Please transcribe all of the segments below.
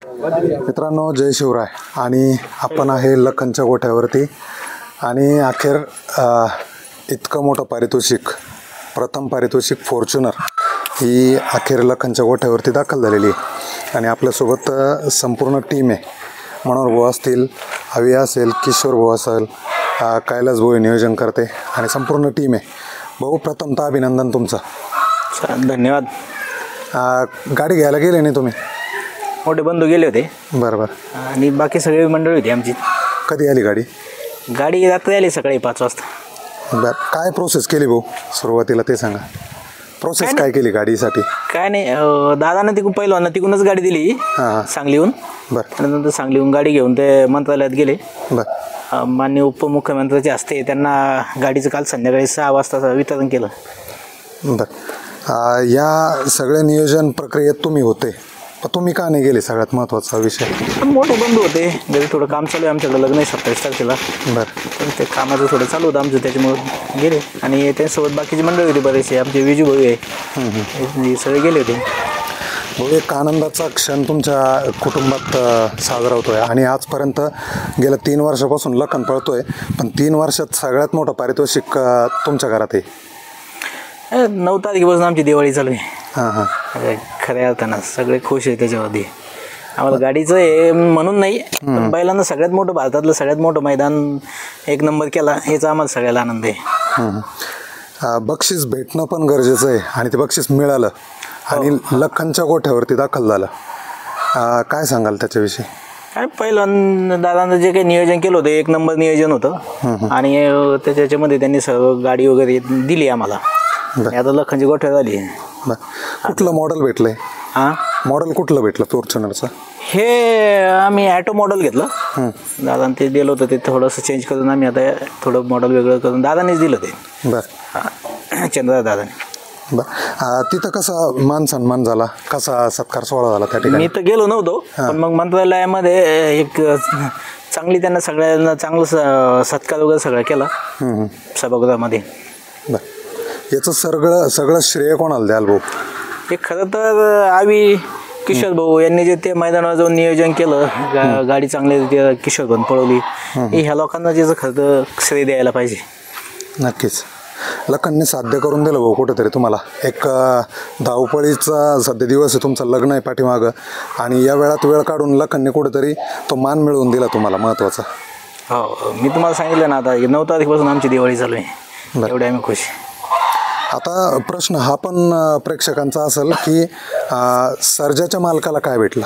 मित्रांनो, जय शिवराय. आणि आपण आहे लखनच्या गोठ्यावरती आणि अखेर इतकं मोठं पारितोषिक, प्रथम पारितोषिक फॉर्च्युनर ही अखेर लखनच्या गोठ्यावरती दाखल झालेली आहे. आणि आपल्यासोबत संपूर्ण टीम आहे. मनोहर भाऊ असतील, अवी असेल, किशोर भाऊ असेल, कैलास भाऊ नियोजन करते आणि संपूर्ण टीम आहे. भाऊ, प्रथमतः अभिनंदन तुमचं. धन्यवाद. गाडी घ्यायला गेले नाही तुम्ही? मोठे बंधू गेले होते. बरं बरं. आणि बाकी सगळी मंडळी होती आमची. कधी आली गाडी? गाडी रात्री आली सकाळी 5 वाजता. बरं, काय प्रोसेस केली भाऊ सुरुवातीला ते सांगा. प्रोसेस काय केली गाडीसाठी? काय नाही, दादानं तिकडून पहिलं तिकडूनच गाडी दिली सांगलीहून. बरं. नंतर सांगलीहून गाडी घेऊन ते मंत्रालयात गेले. बरं. माननीय उपमुख्यमंत्र्याचे हस्ते त्यांना गाडीचं काल संध्याकाळी 6 वाजता वितरण केलं. बरं. या सगळ्या नियोजन प्रक्रियेत तुम्ही होते, पण तुम्ही का नाही गेले? सगळ्यात महत्त्वाचा विषय. मोठे बंधू होते, घरी थोडं काम चालू आहे. आमच्याकडे लग्न आहे 27 तारखेला. बरं. पण ते कामाचं थोडं चालू होतं आमचं, त्याच्यामुळे गेले. आणि त्यांच्यासोबत बाकीची मंडळी होती बरेचसे. आमचे विजू भाऊ आहे, सगळे गेले होते. भाऊ, एक आनंदाचा क्षण तुमच्या कुटुंबात साजरा होतो आहे. आणि आजपर्यंत गेल्या 3 वर्षापासून लखन पळतो आहे, पण 3 वर्षात सगळ्यात मोठं पारितोषिक तुमच्या घरात आहे. 9 तारखेपासून आमची दिवाळी चालू आहे. हां हां. खऱ्या अर्थानं सगळे खुश आहे त्याच्यामध्ये. आम्हाला गाडीचं हे म्हणून नाही, पण बैलांना सगळ्यात मोठं, भारतातलं सगळ्यात मोठं मैदान 1 नंबर केला, हेचा आम्हाला सगळ्याला आनंद आहे. बक्षीस भेटणं पण गरजेचं आहे आणि ते बक्षीस मिळालं आणि लखनच्या गोठ्यावरती दाखल झालं. काय सांगाल त्याच्याविषयी? काय, पहिलं दादांचं जे काही नियोजन केलं होतं 1 नंबर नियोजन होतं. आणि त्याच्यामध्ये त्यांनी सगळं गाडी वगैरे दिली आम्हाला. आता लखनची गोठ्या झाली. कुठलं मॉडेल भेटलंय? मॉडेल कुठलं भेटलं फॉर्च्युनरचं? हे आम्ही ॲटो मॉडेल घेतलं. दादाने ते दिलं होतं, ते थोडंसं चेंज करून आम्ही आता थोडं मॉडेल वेगळं करून दादानेच दिलं ते. बरं. चंद्रा दादाने. बरं. तिथं कसा मान सन्मान झाला, कसा सत्कार सोहळा झाला त्या ठिकाणी? मी तर गेलो नव्हतो, पण मग मंत्रालयामध्ये एक चांगली त्यांना सगळ्यांना चांगलं सत्कार वगैरे सगळं केला सभागृहामध्ये. बरं. याचं सगळं श्रेय कोणाला द्याल भाऊ? हे खरं तर आवी किशोर भाऊ यांनी जे ते मैदानावर जाऊन नियोजन केलं, गाडी चांगली किशोर भाऊ पळवली, ह्या लोकांना जे खरं तर श्रेय द्यायला पाहिजे. नक्कीच. लखनने साध्य करून दिलं भाऊ कुठेतरी तुम्हाला. एक धावपळीचा सध्या दिवस आहे, तुमचं लग्न आहे पाठीमागं, आणि या वेळात वेळ काढून लखनने कुठेतरी तो मान मिळवून दिला तुम्हाला, महत्त्वाचा. हो, मी तुम्हाला सांगितलं ना, आता 9 तारखेपासून आमची दिवाळी चालू आहे. एवढे आम्ही खुश. आता प्रश्न हा पण प्रेक्षकांचा असेल की सर्जाच्या मालकाला काय भेटलं?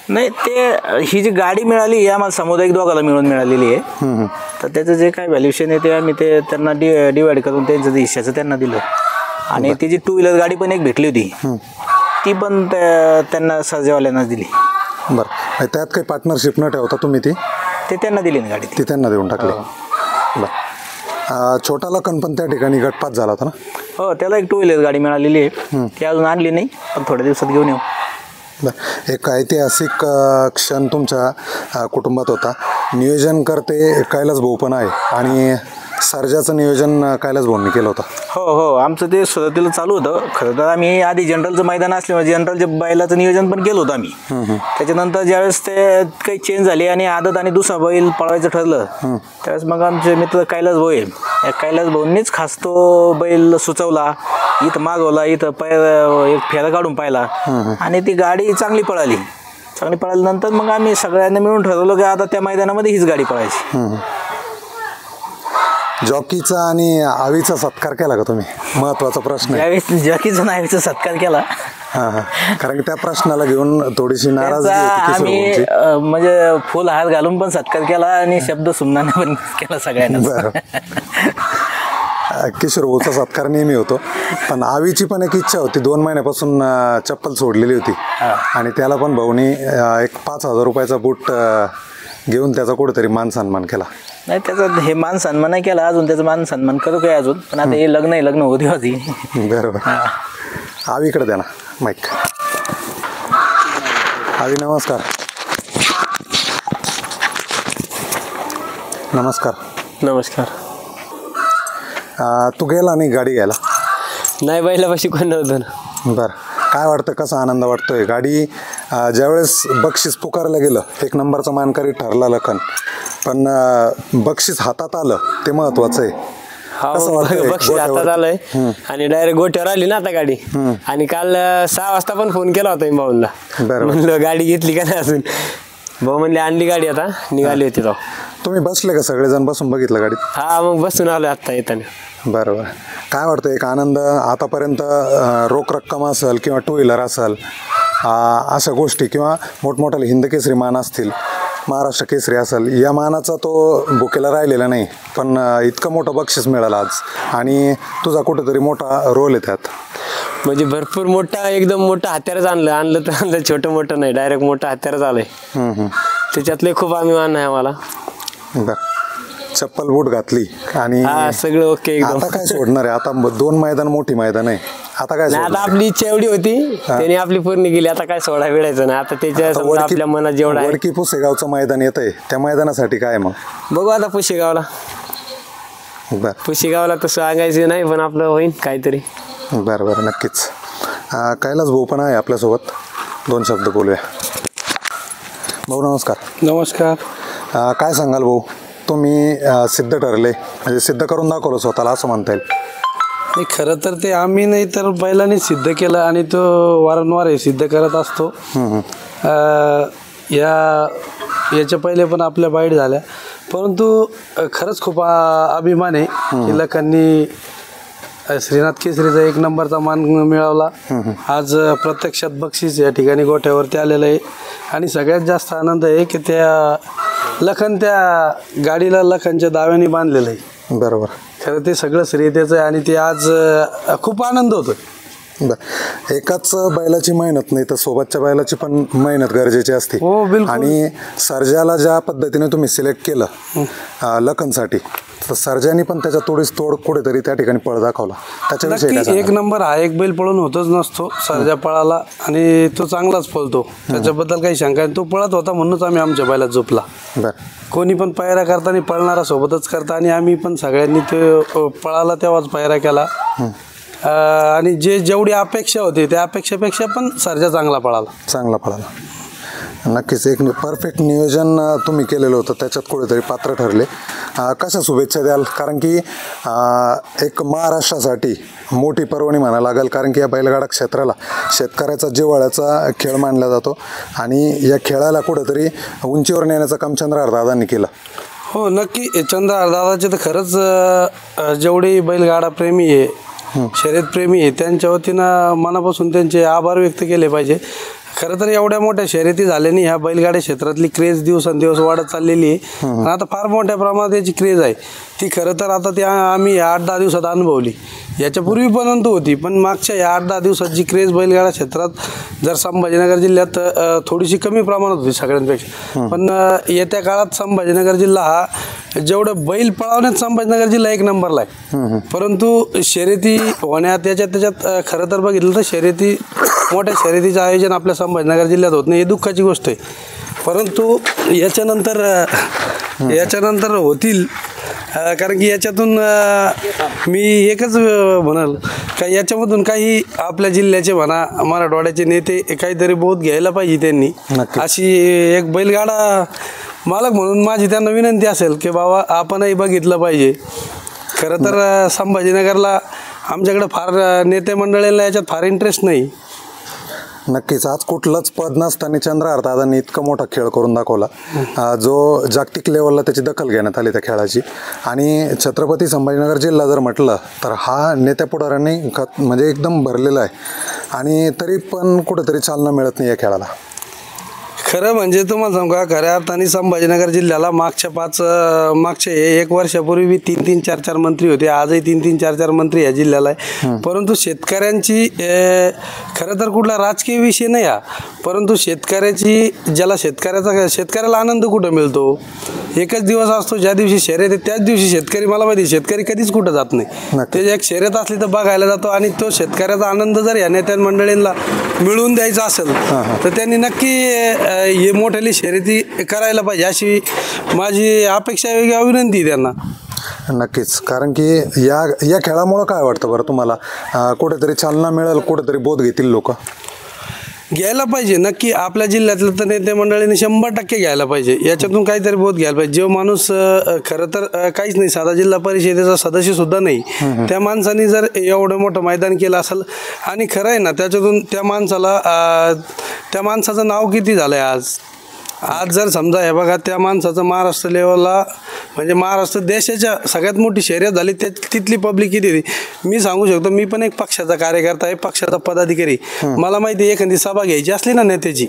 नाही, ते ही जी गाडी मिळाली ही आम्हाला सामुदायिक दोघाला मिळून मिळालेली आहे. तर त्याचं जे काय व्हॅल्युएशन आहे ते आम्ही ते त्यांना डिवाइड करून त्यांचं हिश्श्याचं त्यांना दिलं. आणि ती जी 2 व्हीलर गाडी पण एक भेटली होती, ती पण त्यांना सर्जेवाल्यांनाच दिली. बरं. त्यात काही पार्टनरशिप न ठेवता तुम्ही ते त्यांना दिली ना गाडी? ती त्यांना देऊन टाकली. बरं. छोटा लखन पण त्या ठिकाणी गटपात झाला होता ना? हो, त्याला एक 2 व्हीलर गाडी मिळालेली आहे. ती अजून आणली नाही, पण थोड्या दिवसात घेऊन येऊ. एक ऐतिहासिक क्षण तुमच्या कुटुंबात होता. नियोजन करते कैलास भाऊ पण आहे, आणि सर्जाचं नियोजन कैलास भाऊंनी केलं होतं. हो, आमचं ते सुरुवातीला चालू होतं. खरं तर आम्ही आधी जनरलचं मैदान असल्यामुळे जनरलच्या बैलाचं नियोजन पण केलं होतं आम्ही. त्याच्यानंतर ज्यावेळेस ते काही चेंज झाली आणि आदत आणि दुसरा बैल पळवायचं ठरलं, त्यावेळेस मग आमचे मित्र कैलास भाऊ आहे, या कैलास भाऊंनीच खास तो बैल सुचवला, इथं मागवला, इथं एक फेरा काढून पाहिला, आणि ती गाडी चांगली पळाल्यानंतर मग आम्ही सगळ्यांना मिळून ठरवलं की आता त्या मैदानामध्ये हीच गाडी पळायची. जॉकीचा आणि आवीचा सत्कार केला का तुम्ही? महत्वाचा प्रश्न आहे. जॉकीचा आणि आवीचा सत्कार केला. कारण की त्या प्रश्नाला घेऊन थोडीशी नाराजगी आम्ही म्हणजे फुल हार घालून पण सत्कार केला आणि शब्द सुमनाने पण केला सगळ्यांना. किशोर भाऊचा सत्कार नेहमी होतो, पण आवीची पण एक इच्छा होती. 2 महिन्यापासून चप्पल सोडलेली होती, आणि त्याला पण भाऊनी एक 5,000 रुपयाचा बूट घेऊन त्याचा कुठेतरी मान सन्मान केला. नाही, त्याचा हे मान सन्मान नाही केला अजून, त्याचा मान सन्मान करू काय अजून, पण आता हे लग्न होती होती. बरोबर. आवीकडे द्या ना माईक. आवी, नमस्कार. नमस्कार. नमस्कार. तू गेला नाही गाडी घ्यायला? नाही, बैलापाशी कोण नव्हतं ना. बरं. काय वाटतं, कसा आनंद वाटतोय? गाडी ज्यावेळेस बक्षीस पुकारलं गेलं 1 नंबरचा मानकरी ठरला लखन, पण बक्षीस हातात आलं ते महत्वाचं आहे. कसं वाटतंय बक्षीस हातात गोट्यावर? आलंय आणि डायरेक्ट गोट्यावर आली ना आता गाडी. आणि काल 6 वाजता पण फोन केला होता मी भाऊंना, बरोबर. म्हणलं गाडी घेतली का नाही अजून. भाऊ म्हणले आणली गाडी, आता निघाली होती तो. तुम्ही बसले का सगळेजण बसून बघितलं गाडीत? हा मग बसून आलो आता येताना. बरोबर. काय वाटतं एक आनंद आतापर्यंत रोख रक्कम असेल किंवा टू व्हीलर असेल अशा गोष्टी किंवा मोठमोठाले हिंद केसरी मान असतील, महाराष्ट्र केसरी असेल, या मानाचा तो भुकेला राहिलेला नाही, पण इतकं मोठं बक्षीस मिळालं आज आणि तुझा कुठेतरी मोठा रोल आहे त्यात. म्हणजे भरपूर मोठा, एकदम मोठा हत्यारच आणलं तर आणलं, छोटं मोठं नाही, डायरेक्ट मोठं हत्यारच आलंय. त्याच्यातले खूप अभिमान आहे आम्हाला. बरं. चप्पल बूट घातली आणि हा सगळं ओके एकदम. आता काय सोडणार आहे? आता 2 मैदान मोठी मैदान आहे, आता काय नाही, आता सोडणार? आपली इच्छा एवढी होती, त्याने आपली पूर्ण केली, आता काय सोडा वेळायचं नाही. आता त्याच्या समजा आपल्या मनात जेवढा आहे. वडकी पुसेगावचं मैदान येत आहे, त्या मैदानासाठी काय मग? बघू आता पुशेगावला. बरं पुशेगावला तसं सांगायचं नाही, पण आपलं होईन काहीतरी. बरं बरं, नक्कीच. कैलास भाऊ पण आहे आपल्यासोबत, 2 शब्द बोलूया. भाऊ नमस्कार. नमस्कार. काय सांगाल भाऊ, तुम्ही सिद्ध ठरले, म्हणजे सिद्ध करून दाखवलं स्वतःला असं म्हणता येईल? नाही, खरं तर ते आम्ही नाही तर बैलांनी सिद्ध केलं आणि तो वारंवार हे सिद्ध करत असतो. याच्या पहिले पण आपल्या बाईट झाल्या, परंतु खरंच खूप अभिमान आहे की लखांनी श्रीनाथ केसरीचा 1 नंबरचा मान मिळवला. आज प्रत्यक्षात बक्षीस या ठिकाणी गोठ्यावरती आलेलं आहे आणि सगळ्यात जास्त आनंद आहे की लखन त्या गाडीला लखनच्या दाव्याने बांधलेलं आहे. बरोबर. खरं ते सगळं श्रेयतेचं आहे आणि ते आज खूप आनंद होतो. बरं. एकाच बैलाची मेहनत नाही तर सोबतच्या बैलाची पण मेहनत गरजेची असते. हो, बिलकुल. आणि सर्जाला ज्या पद्धतीने तुम्ही सिलेक्ट केलं लखनसाठी, तर सर्जानी पण त्याच्या तोडीस तोड कुठेतरी त्या ठिकाणी पळ दाखवला. त्याच्याविषयी काय नक्की सांगाल? 1 नंबर हा एक बैल पळून होतच नसतो. सर्जा पळाला आणि तो चांगलाच पळतो, त्याच्याबद्दल काही शंका नाही. तो पळत होता म्हणूनच आम्ही आमच्या बैलात झोपला. बरं. कोणी पण पायऱ्या करताना पळणारा सोबतच करता आणि आम्ही पण सगळ्यांनी ते पळाला तेव्हाच पायऱ्या केला. आणि जेवढी अपेक्षा होती त्या अपेक्षेपेक्षा पण सर्जा चांगला पळाला. नक्कीच एक परफेक्ट नियोजन तुम्ही केलेलं होतं, त्याच्यात कुठेतरी पात्र ठरले. कशा शुभेच्छा द्याल? कारण की एक महाराष्ट्रासाठी मोठी पर्वणी म्हणायला लागेल, कारण की या बैलगाडा क्षेत्राला शेतकऱ्याचा जिव्हाळ्याचा खेळ मानला जातो आणि या खेळाला कुठेतरी उंचीवर नेण्याचं काम चंद्रहार दादांनी केलं. हो नक्की. चंद्रहार दादाचे तर खरंच जेवढे बैलगाडा प्रेमी आहे, शर्यत प्रेमी आहे, त्यांच्या वतीनं मनापासून त्यांचे आभार व्यक्त केले पाहिजे. खरं तर एवढ्या मोठ्या शर्यती झाल्याने ह्या बैलगाड्या क्षेत्रातली क्रेज दिवसेंदिवस वाढत चाललेली आहे आणि आता फार मोठ्या प्रमाणात याची क्रेज आहे. ती खरं तर आता ती आम्ही 8-10 दिवसात अनुभवली. याच्यापूर्वी पर्यंत होती, पण मागच्या या 8-10 दिवसात जी क्रेज बैलगाडा क्षेत्रात जर संभाजीनगर जिल्ह्यात थोडीशी कमी प्रमाणात होती सगळ्यांपेक्षा, पण येत्या काळात संभाजीनगर जिल्हा हा जेवढं बैल पळवण्यात संभाजीनगर जिल्हा 1 नंबरला आहे. परंतु शर्यती होण्यात त्याच्यात खरं तर बघितलं तर मोठ्या शर्यतीचं आयोजन आपल्या संभाजीनगर जिल्ह्यात होत नाही, ही दुःखाची गोष्ट आहे. परंतु याच्यानंतर होतील, कारण की याच्यातून मी एकच म्हणाल का याच्यामधून काही आपल्या जिल्ह्याचे म्हणा मराठवाड्याचे नेते काहीतरी बोध घ्यायला पाहिजे त्यांनी. अशी एक बैलगाडा मालक म्हणून माझी त्यांना विनंती असेल की बाबा आपणही बघितलं पाहिजे. खरं तर संभाजीनगरला आमच्याकडे फार नेते मंडळींना याच्यात फार इंटरेस्ट नाही. नक्कीच. आज कुठलंच पद नसताना चंद्रहार दादांनी इतका मोठा खेळ करून दाखवला, जो जागतिक लेवलला त्याची दखल घेण्यात आली त्या खेळाची. आणि छत्रपती संभाजीनगर जिल्हा जर म्हटलं तर हा नेत्या पुढाऱ्यांनी म्हणजे एकदम भरलेला आहे आणि तरी पण कुठेतरी चालना मिळत नाही या खेळाला. खरं म्हणजे तुम्हाला सांगू का, खऱ्या अर्थाने संभाजीनगर जिल्ह्याला मागच्या 1 वर्षापूर्वी 3-3, 4-4 मंत्री होते. आजही 3-3, 4-4 मंत्री या जिल्ह्याला आहे. परंतु शेतकऱ्यांची खरं तर कुठला राजकीय विषय नाही हा, परंतु शेतकऱ्याला आनंद कुठं मिळतो? एकच दिवस असतो ज्या दिवशी शर्यत आहे, त्याच दिवशी शेतकरी, मला माहिती शेतकरी कधीच कुठं जात नाही. ते एक शर्यत असली तर बघायला जातो आणि तो शेतकऱ्याचा आनंद जर या नेत्या मंडळींना मिळवून द्यायचा असेल तर त्यांनी नक्की हे मोठ्याली शर्यती करायला पाहिजे, अशी माझी अपेक्षा किंवा विनंती आहे त्यांना. नक्कीच. कारण की या खेळामुळं काय वाटतं बरं तुम्हाला, कुठेतरी चालना मिळेल, कुठेतरी बोध घेतील लोक? घ्यायला पाहिजे नक्की. आपल्या जिल्ह्यातलं तर नेते मंडळीने 100% घ्यायला पाहिजे. याच्यातून काहीतरी बोध घ्यायला पाहिजे. जो माणूस खरं तर काहीच नाही, साधा जिल्हा परिषदेचा सदस्य सुद्धा नाही, त्या माणसाने जर एवढं मोठं मैदान केलं असेल आणि खरं आहे ना त्याच्यातून त्या माणसाचं नाव किती झालंय आज जर समजा हे बघा त्या माणसाचं महाराष्ट्र लेवलला म्हणजे महाराष्ट्र देशाच्या सगळ्यात मोठी शर्यत झाली, तिथली पब्लिक किती. मी सांगू शकतो, मी पण एक पक्षाचा कार्यकर्ता आहे, पक्षाचा पदाधिकारी. मला माहिती आहे एखादी सभा घ्यायची असली ना नेत्याची,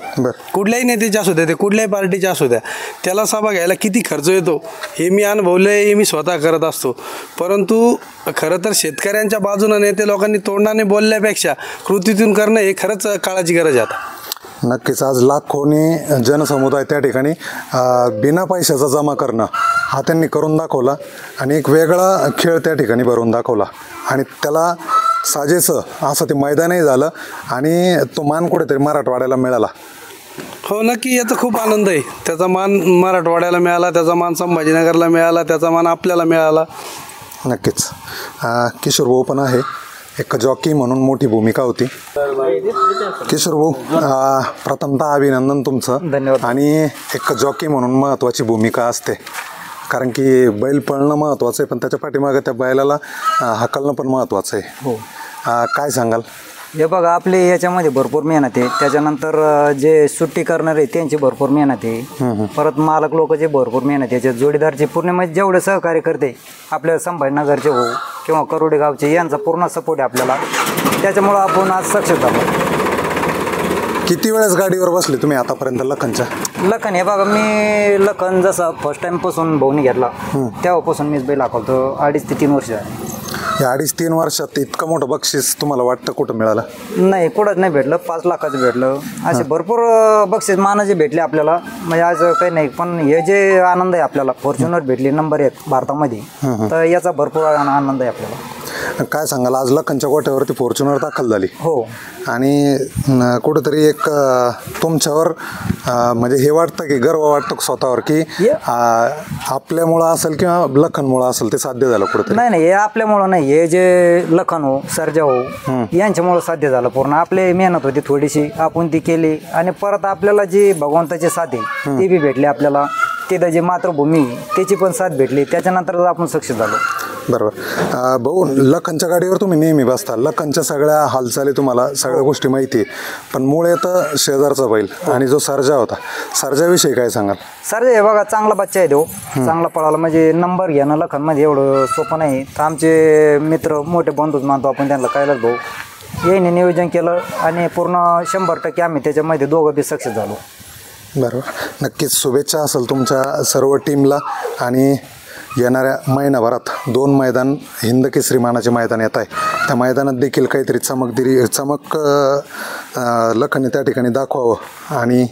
कुठल्याही नेत्याची असू द्या, ते कुठल्याही पार्टीची असू द्या, त्याला सभा घ्यायला किती खर्च येतो हे मी अनुभवलंय, हे मी स्वतः करत असतो. परंतु खरं तर शेतकऱ्यांच्या बाजूनं नेते लोकांनी तोंडाने बोलल्यापेक्षा कृतीतून करणं हे खरंच काळाची गरज आहे आता. नक्कीच आज लाखोनी जनसमुदाय त्या ठिकाणी बिना पैशाचा जमा करणं हा त्यांनी करून दाखवला आणि एक वेगळा खेळ त्या ठिकाणी भरून दाखवला आणि त्याला साजेसं असं ते मैदानही झालं आणि तो मान कुठेतरी मराठवाड्याला मिळाला. हो नक्की, याचा खूप आनंद आहे. त्याचा मान मराठवाड्याला मिळाला, त्याचा मान संभाजीनगरला मिळाला, त्याचा मान आपल्याला मिळाला. नक्कीच किशोर भाऊ पण आहे, एक जॉकी म्हणून मोठी भूमिका होती. किशोर भाऊ प्रथमतः अभिनंदन तुमचं. धन्यवाद. आणि एक जॉकी म्हणून महत्त्वाची भूमिका असते, कारण की बैल पळणं महत्त्वाचं आहे पण त्याच्या पाठीमागे त्या बैलाला हाकलणं पण महत्त्वाचं आहे. हो. काय सांगाल? हे बघा आपले याच्यामध्ये भरपूर मेहनत आहे. त्याच्यानंतर जे सुट्टी करणारे त्यांची भरपूर मेहनत आहे. परत मालक लोक जे भरपूर मेहनत आहे, जोडीदारचे पूर्ण म्हणजे जेवढे सहकार्य करते आपल्या संभाजीनगरचे हो किंवा करोडे गावचे, यांचा पूर्ण सपोर्ट आहे आपल्याला. त्याच्यामुळं आपण आज सक्सेस झालो. किती वेळेस गाडीवर बसले तुम्ही आतापर्यंत लखनच्या? लखन हे बघा, मी लखन जसा फर्स्ट टाइमपासून भाऊनी घेतला तेव्हापासून मीच बैल हाकलतो. 2.5 ते 3 वर्ष आहे. या 2.5-3 वर्षात इतकं मोठं बक्षीस तुम्हाला वाटतं कुठं मिळालं? नाही, कुठंच नाही भेटलं. 5 लाखाचं भेटलं. असे भरपूर बक्षीस मानाचे भेटले आपल्याला, म्हणजे आज काही नाही. पण हे जे आनंद आहे आपल्याला, फॉर्च्युनर भेटली नंबर 1 भारतामध्ये, तर याचा भरपूर आनंद आहे आपल्याला. काय सांगाल, आज लखनच्या गोठ्यावरती फॉर्च्युनर दाखल झाली हो. आणि कुठंतरी एक तुमच्यावर म्हणजे हे वाटतं की गर्व वाटतं स्वतःवर की आपल्यामुळं असेल किंवा लखनमुळं असेल ते साध्य झालं कुठंतरी? नाही, हे आपल्यामुळं नाही, हे जे लखन हो, सर्जा हो, यांच्यामुळं साध्य झालं. पूर्ण आपली मेहनत होती थोडीशी, आपण ती केली आणि परत आपल्याला जी भगवंताची साथ आहे ती बी भेटली आपल्याला. तिथं जी मातृभूमी त्याची पण साथ भेटली, त्याच्यानंतर आपण सक्सेस झालो. बरोबर. भाऊ, लखनच्या गाडीवर तुम्ही नेहमी बसता, लखनच्या सगळ्या हालचाली तुम्हाला सगळ्या गोष्टी माहिती आहे, पण मूळ येतं शेजारचा बैल आणि जो सर्जा होता, सर्जाविषयी काय सांगाल? सर्जा हे बघा चांगला बच्चा आहे तो, चांगला पळाला. म्हणजे नंबर घेणं लखनमध्ये एवढं सोपं नाही. तर आमचे मित्र मोठे बंधूच मानतो आपण त्यांना, कैलास भाऊ याने नियोजन केलं आणि पूर्ण 100% आम्ही त्याच्यामध्ये दोघं बी सक्सेस झालो. बरोबर. नक्कीच शुभेच्छा असेल तुमच्या सर्व टीमला. आणि येणाऱ्या महिनाभरात 2 मैदान हिंद केसरी मानाचे मैदान येत आहे, त्या मैदानात देखील काहीतरी चमक लखनने त्या ठिकाणी दाखवावं आणि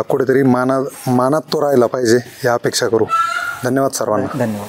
कुठेतरी मानात तो राहिला पाहिजे या अपेक्षा करू. धन्यवाद सर्वांना. धन्यवाद.